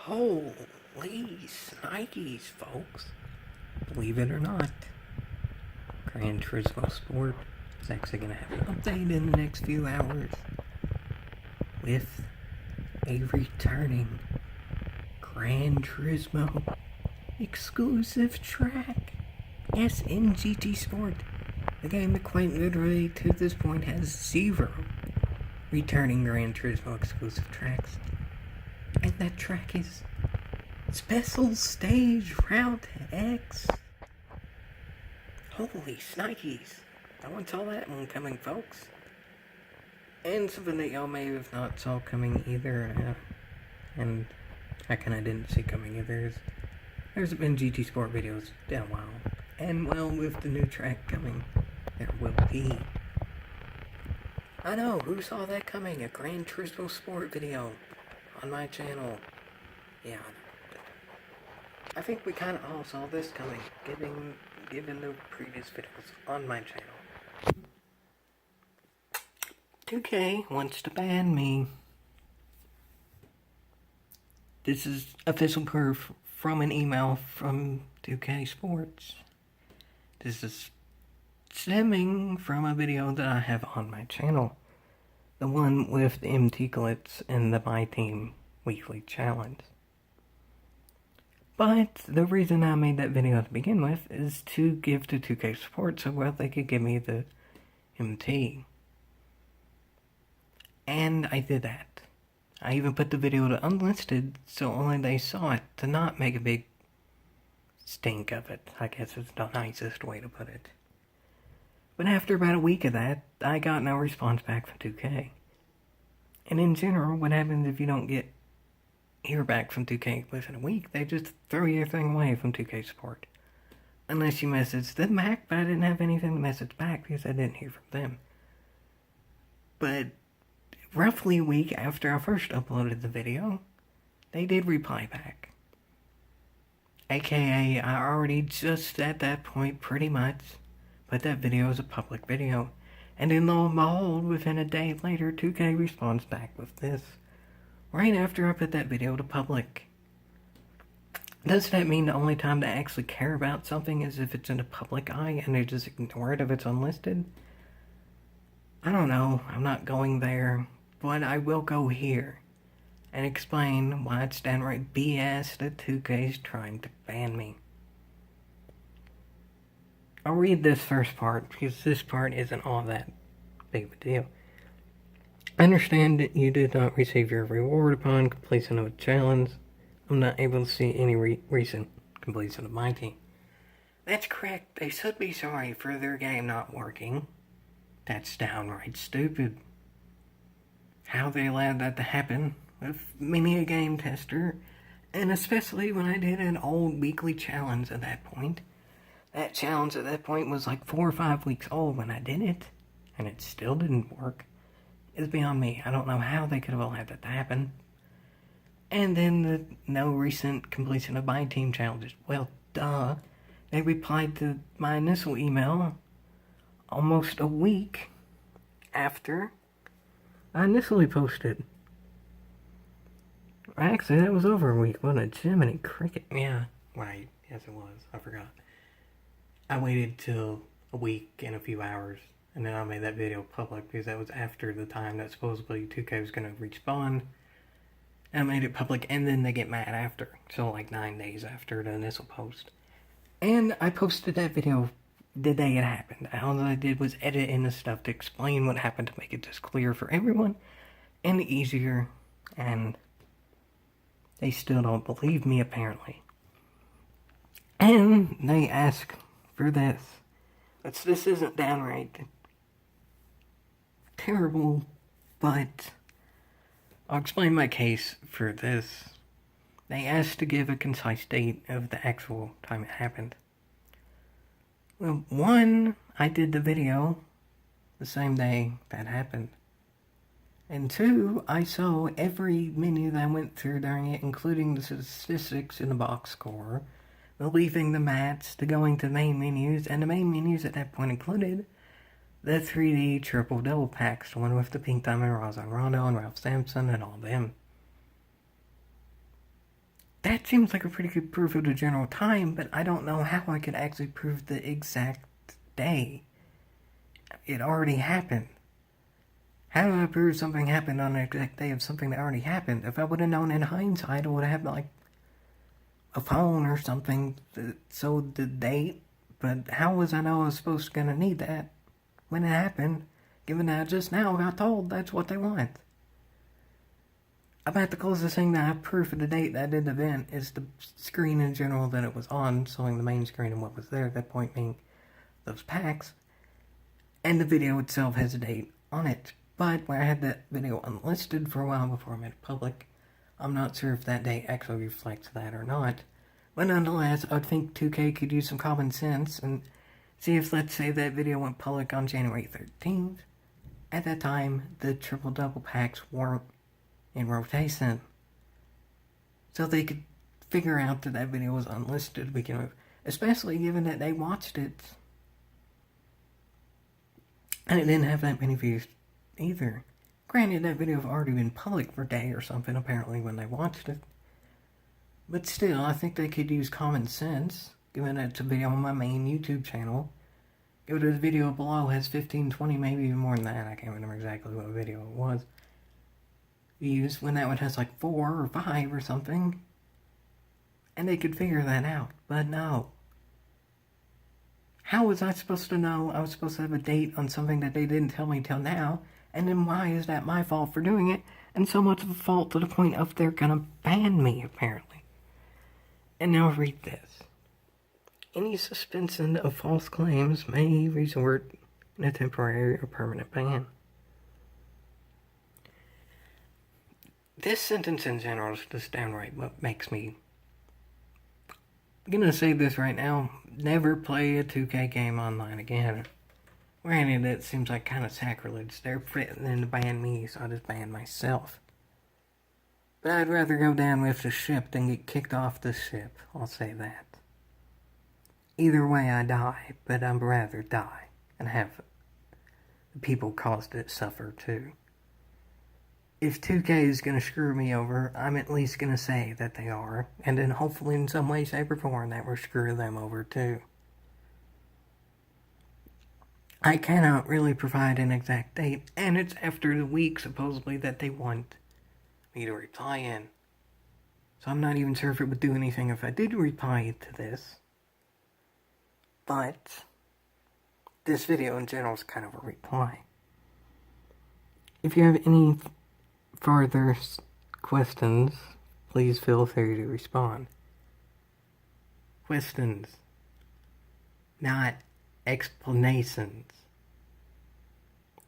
Holy Snikes, folks. Believe it or not, Gran Turismo Sport is actually going to have an update in the next few hours with a returning Gran Turismo exclusive track. Yes, in GT Sport, the game that quite literally to this point has 0 returning Gran Turismo exclusive tracks. And that track is Special Stage Route X. Holy Snikes. No one saw that one coming, folks. And something that y'all may have not saw coming either, and I kinda didn't see coming either, there's been GT Sport videos in a while. And well, with the new track coming, there will be. I know, who saw that coming? A Gran Turismo Sport video on my channel. Yeah, I think we kind of all saw this coming, given the previous videos on my channel. 2K wants to ban me. This is official proof from an email from 2K Sports. This is stemming from a video that I have on my channel. The one with the MT Glitz and the My Team weekly challenge. But the reason I made that video to begin with is to give to 2K Sports so well they could give me the MT. And I did that. I even put the video to unlisted so only they saw it, to not make a big stink of it. I guess is the nicest way to put it. But after about a week of that, I got no response back from 2K. And in general, what happens if you don't hear back from 2K within a week? They just throw your thing away from 2K Support. Unless you message them back, but I didn't have anything to message back because I didn't hear from them. But roughly a week after I first uploaded the video, they did reply back. AKA, I already just at that point pretty much put that video as a public video. And then lo and behold, within a day later, 2K responds back with this. Right after I put that video to public. Does that mean the only time they actually care about something is if it's in the public eye and they just ignore it if it's unlisted? I don't know, I'm not going there, but I will go here and explain why it's downright BS that 2K is trying to ban me. I'll read this first part because this part isn't all that big of a deal. I understand that you did not receive your reward upon completion of a challenge. I'm not able to see any recent completion of my team. That's correct. They should be sorry for their game not working. That's downright stupid. How they allowed that to happen with many a game tester, and especially when I did an old weekly challenge at that point. That challenge at that point was like 4 or 5 weeks old when I did it, and it still didn't work. It's beyond me. I don't know how they could have allowed that to happen. And then the no recent completion of my team challenges. Well, duh. They replied to my initial email almost a week after I initially posted. Actually, that was over a week, wasn't it? Jiminy Cricket. Yeah, right. Yes, it was. I forgot. I waited till a week and a few hours, and then I made that video public because that was after the time that supposedly 2K was going to respond. And I made it public, and then they get mad after. So like 9 days after the initial post. And I posted that video the day it happened. All I did was edit in the stuff to explain what happened to make it just clear for everyone and easier. And they still don't believe me, apparently. And they ask for this. This isn't downright terrible, but I'll explain my case for this. They asked to give a concise date of the actual time it happened. Well, 1, I did the video the same day that happened. And 2, I saw every menu that I went through during it, including the statistics in the box score, the leaving the mats, the going to main menus, and the main menus at that point included the 3D triple double packs, the one with the Pink Diamond, Rajon Rondo, and Ralph Sampson, and all them. that seems like a pretty good proof of the general time, but I don't know how I could actually prove the exact day. It already happened. How do I prove something happened on the exact day of something that already happened? If I would have known in hindsight, I would have had, like, a phone or something that showed the date. But how was I know I was supposed to gonna need that when it happened, given that I just now got told that's what they want? I bet the closest thing that I have proof of the date that I did the event is the screen in general that it was on, showing the main screen and what was there at that point being those packs. And the video itself has a date on it. But when I had that video unlisted for a while before I made it public, I'm not sure if that date actually reflects that or not. But nonetheless, I would think 2K could use some common sense and see if, let's say, that video went public on January 13th. At that time, the triple-double packs weren't in rotation. So they could figure out that that video was unlisted to begin with, especially given that they watched it. And it didn't have that many views either. Granted, that video had already been public for a day or something, apparently, when they watched it. But still, I think they could use common sense, given that it's a video on my main YouTube channel. Given that the video below has 15, 20, maybe even more than that. I can't remember exactly what video it was. Views, when that one has like 4 or 5 or something. And they could figure that out, but no. How was I supposed to know I was supposed to have a date on something that they didn't tell me till now? And then why is that my fault for doing it? And so much of a fault to the point of they're gonna ban me, apparently. And now read this. Any suspension of false claims may result in a temporary or permanent ban. This sentence in general is just downright what makes me... I'm gonna say this right now. Never play a 2K game online again. Granted, it seems like kind of sacrilege. They're threatening to ban me, so I just ban myself. But I'd rather go down with the ship than get kicked off the ship. I'll say that. Either way, I die, but I'd rather die and have the people caused it suffer too. If 2K is going to screw me over, I'm at least going to say that they are, and then hopefully in some way, shape, or form that will screw them over too. I cannot really provide an exact date, and it's after the week, supposedly, that they want me to reply in. So I'm not even sure if it would do anything if I did reply to this. But this video in general is kind of a reply. If you have any further questions, please feel free to respond. Questions, not explanations.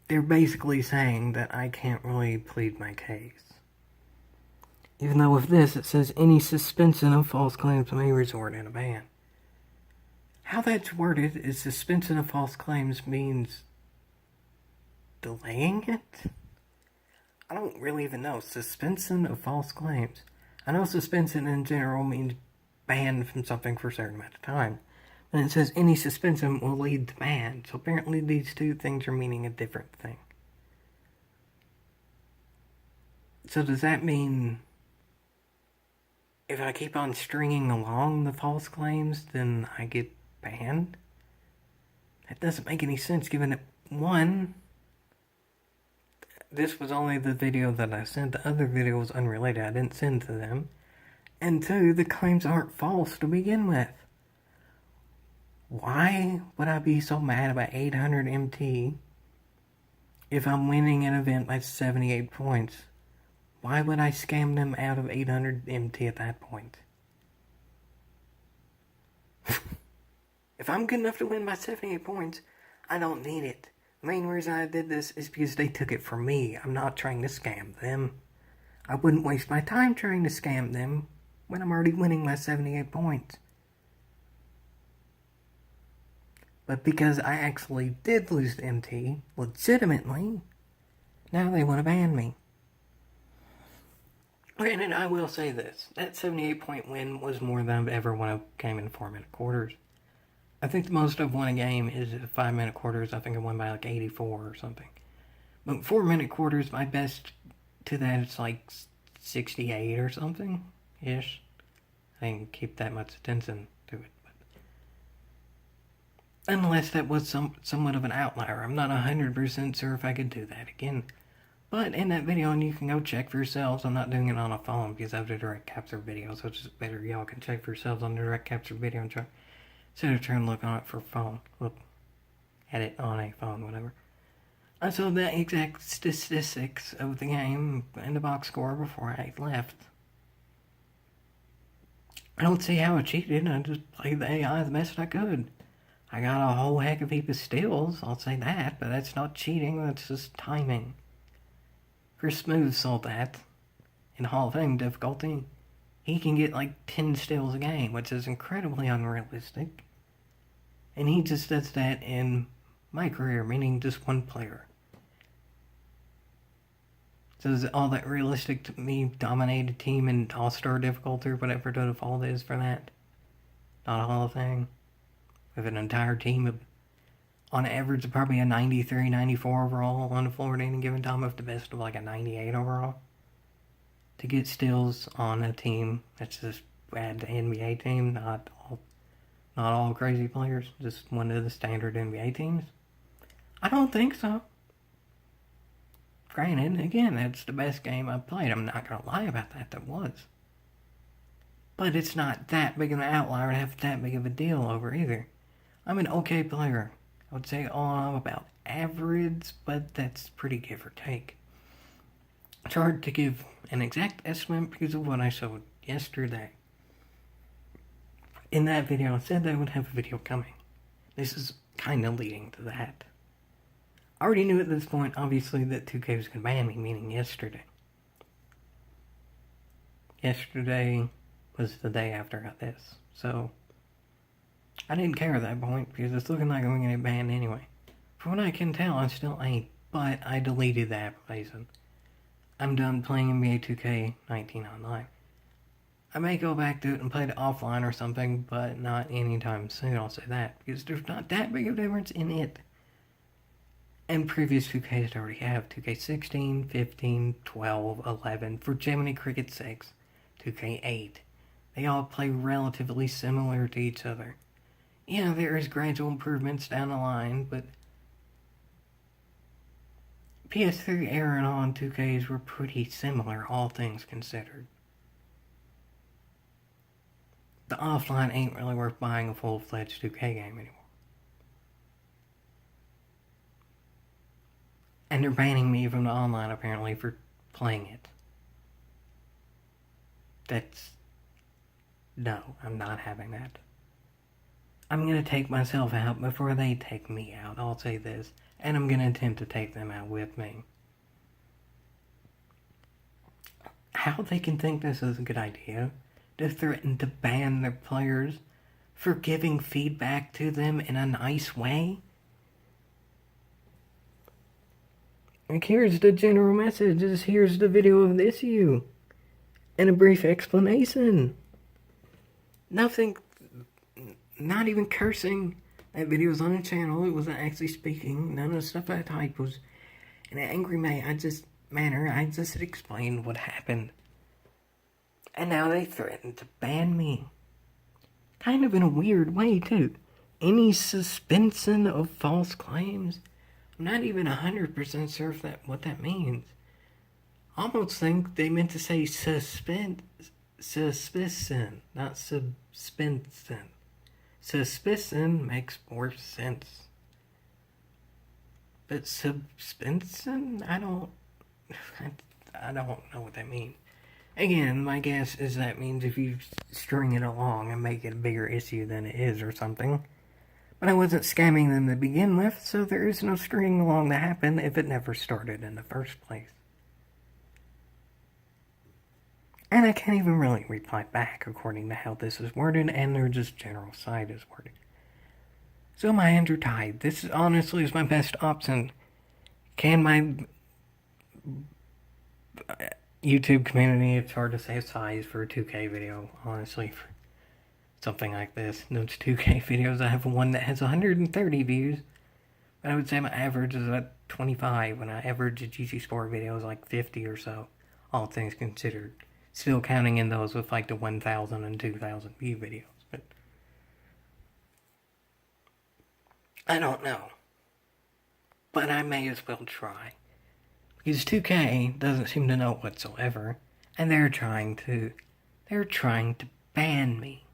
They're basically saying that I can't really plead my case. Even though with this it says any suspension of false claims may result in a ban. How that's worded is suspension of false claims means delaying it? I don't really even know. Suspension of false claims. I know suspension in general means banned from something for a certain amount of time. And it says any suspension will lead to ban. So apparently these two things are meaning a different thing. So does that mean if I keep on stringing along the false claims, then I get banned? That doesn't make any sense given that, one, this was only the video that I sent. The other video was unrelated. I didn't send to them. And two, the claims aren't false to begin with. Why would I be so mad about 800 MT if I'm winning an event by 78 points? Why would I scam them out of 800 MT at that point? If I'm good enough to win by 78 points, I don't need it. The main reason I did this is because they took it from me. I'm not trying to scam them. I wouldn't waste my time trying to scam them when I'm already winning my 78 points. But because I actually did lose the MT, legitimately, now they want to ban me. Granted, I will say this. That 78-point win was more than I've ever won a game in 4-minute quarters. I think the most I've won a game is 5-minute quarters. I think I won by like 84 or something. But 4-minute quarters, my best to that is like 68 or something-ish. I didn't keep that much attention to it. But unless that was somewhat of an outlier. I'm not 100% sure if I could do that again. But in that video, and you can go check for yourselves, I'm not doing it on a phone because I have the direct capture video, so it's better y'all can check for yourselves on the direct capture video and try instead of trying to look on it for phone. Look at it on a phone, whatever. I saw the exact statistics of the game and the box score before I left. I don't see how I cheated. I just played the AI the best I could. I got a whole heck of a heap of steals, I'll say that, but that's not cheating, that's just timing. Chris Smooth saw that in Hall of Fame difficulty. He can get like 10 steals a game, which is incredibly unrealistic. And he just does that in my career, meaning just one player. So is all that realistic to me dominated team in All-Star difficulty or whatever the default is for that? Not a Hall of Fame. With an entire team of, on average, probably a 93, 94 overall on the floor at any given time, with the best of like a 98 overall. To get steals on a team that's just bad, the NBA team, not all crazy players, just one of the standard NBA teams. I don't think so. Granted, again, that's the best game I've played. I'm not going to lie about that, that was. But it's not that big of an outlier to have that big of a deal over either. I'm an okay player. I would say all about average, but that's pretty give or take. It's hard to give an exact estimate because of what I showed yesterday. In that video, I said that I would have a video coming. This is kind of leading to that. I already knew at this point, obviously, that 2K was going to ban me, meaning yesterday. Yesterday was the day after I got this, so I didn't care at that point because it's looking like I'm going to get banned anyway. From what I can tell, I still ain't, but I deleted the application. I'm done playing NBA 2K19 online. I may go back to it and play it offline or something, but not anytime soon, I'll say that, because there's not that big of a difference in it. And previous 2Ks already have 2K16, 15, 12, 11, for Jiminy Cricket 6, 2K8. They all play relatively similar to each other. Yeah, there is gradual improvements down the line, but PS3 era and on 2Ks were pretty similar, all things considered. The offline ain't really worth buying a full-fledged 2K game anymore. And they're banning me from the online, apparently, for playing it. No, I'm not having that. I'm gonna take myself out before they take me out, I'll say this. And I'm gonna attempt to take them out with me. How they can think this is a good idea to threaten to ban their players for giving feedback to them in a nice way? Like, here's the general message, here's the video of the issue, and a brief explanation. Nothing, not even cursing. That video was on the channel, it wasn't actually speaking, none of the stuff I typed was in an angry manner. I just explained what happened. And now they threaten to ban me. Kind of in a weird way, too. Any suspension of false claims? I'm not even 100% sure if what that means. I almost think they meant to say suspicion, not suspension. Suspicion makes more sense. But suspension? I don't know what that means. Again, my guess is that means if you string it along and make it a bigger issue than it is or something. But I wasn't scamming them to begin with, so there is no stringing along to happen if it never started in the first place. And I can't even really reply back according to how this is worded and their just general site is worded. So my hands are tied. This honestly is my best option. Can my YouTube community, it's hard to say a size for a 2K video, honestly, for something like this. Those 2K videos, I have one that has 130 views, but I would say my average is about 25, when I average a GG Sport video is like 50 or so, all things considered. still counting in those with like the 1,000 and 2,000 view videos. But I don't know. But I may as well try. Because 2K doesn't seem to know whatsoever. And they're trying to ban me.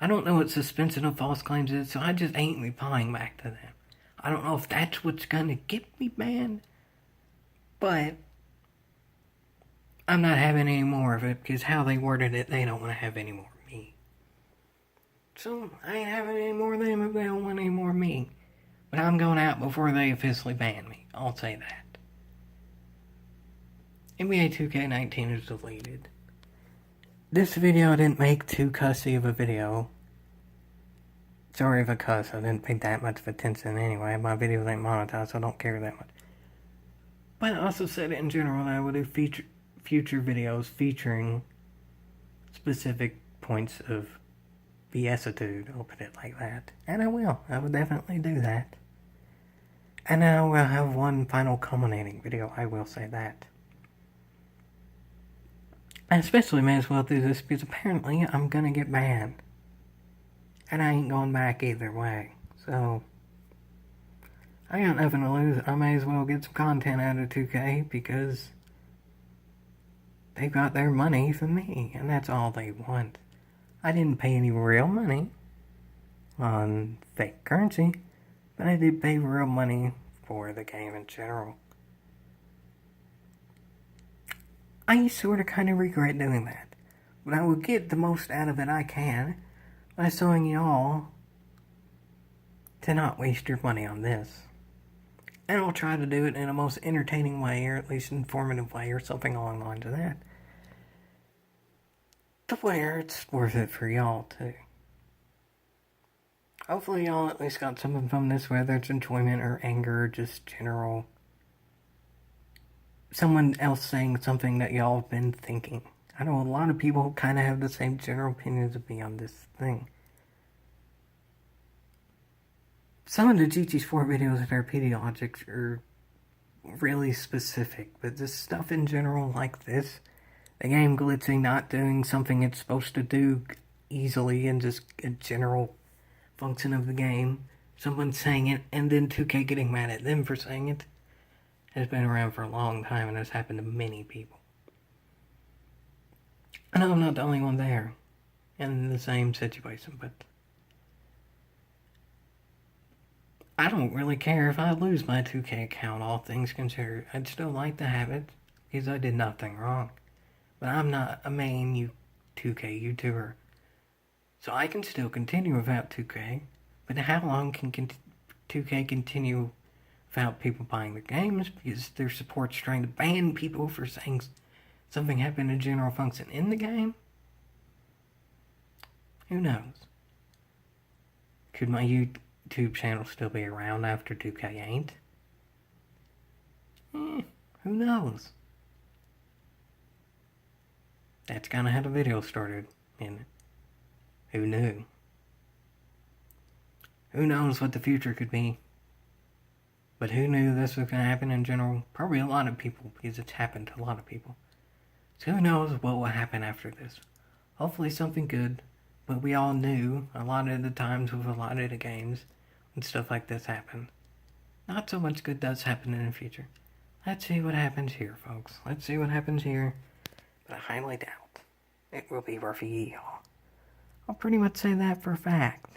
I don't know what suspension of false claims is, so I just ain't replying back to them. I don't know if that's what's gonna get me banned, but I'm not having any more of it because how they worded it, they don't want to have any more of me. So I ain't having any more of them if they don't want any more of me. But I'm going out before they officially ban me. I'll say that. NBA 2K19 is deleted. This video didn't make too cussy of a video. Sorry if I cuss, I didn't pay that much of attention anyway. My videos ain't monetized, so I don't care that much. But I also said it in general that I would do future videos featuring specific points of BS-itude, I'll put it like that. And I will. I will definitely do that. And then I will have one final culminating video, I will say that. I especially may as well do this because apparently I'm gonna get banned. And I ain't going back either way. So, I got nothing to lose. I may as well get some content out of 2K because they got their money from me. And that's all they want. I didn't pay any real money on fake currency. But I did pay real money for the game in general. I sort of kind of regret doing that. But I will get the most out of it I can by showing y'all to not waste your money on this. And I'll try to do it in a most entertaining way, or at least informative way, or something along the lines of that. To where it's worth it for y'all, too. Hopefully y'all at least got something from this, whether it's enjoyment or anger or just general someone else saying something that y'all have been thinking. I know a lot of people kind of have the same general opinions of me on this thing. Some of the GT Sport videos of their pediologics are really specific, but this stuff in general like this, the game glitching, not doing something it's supposed to do easily, and just a general function of the game, someone saying it, and then 2K getting mad at them for saying it, has been around for a long time and has happened to many people. I know I'm not the only one there in the same situation, but I don't really care if I lose my 2K account, all things considered. I'd still like to have it because I did nothing wrong. But I'm not a main 2K YouTuber. So I can still continue without 2K. But how long can 2K continue without people buying the games? Because their support's trying to ban people for saying something happened in general function in the game? Who knows? Could my YouTube channel still be around after 2K ain't? Who knows? That's kind of how the video started, and who knew? Who knows what the future could be? But who knew this was going to happen in general? Probably a lot of people, because it's happened to a lot of people. So who knows what will happen after this? Hopefully something good, but we all knew a lot of the times with a lot of the games when stuff like this happened. Not so much good does happen in the future. Let's see what happens here, folks. Let's see what happens here. But I highly doubt it will be rough y'all. I'll pretty much say that for a fact.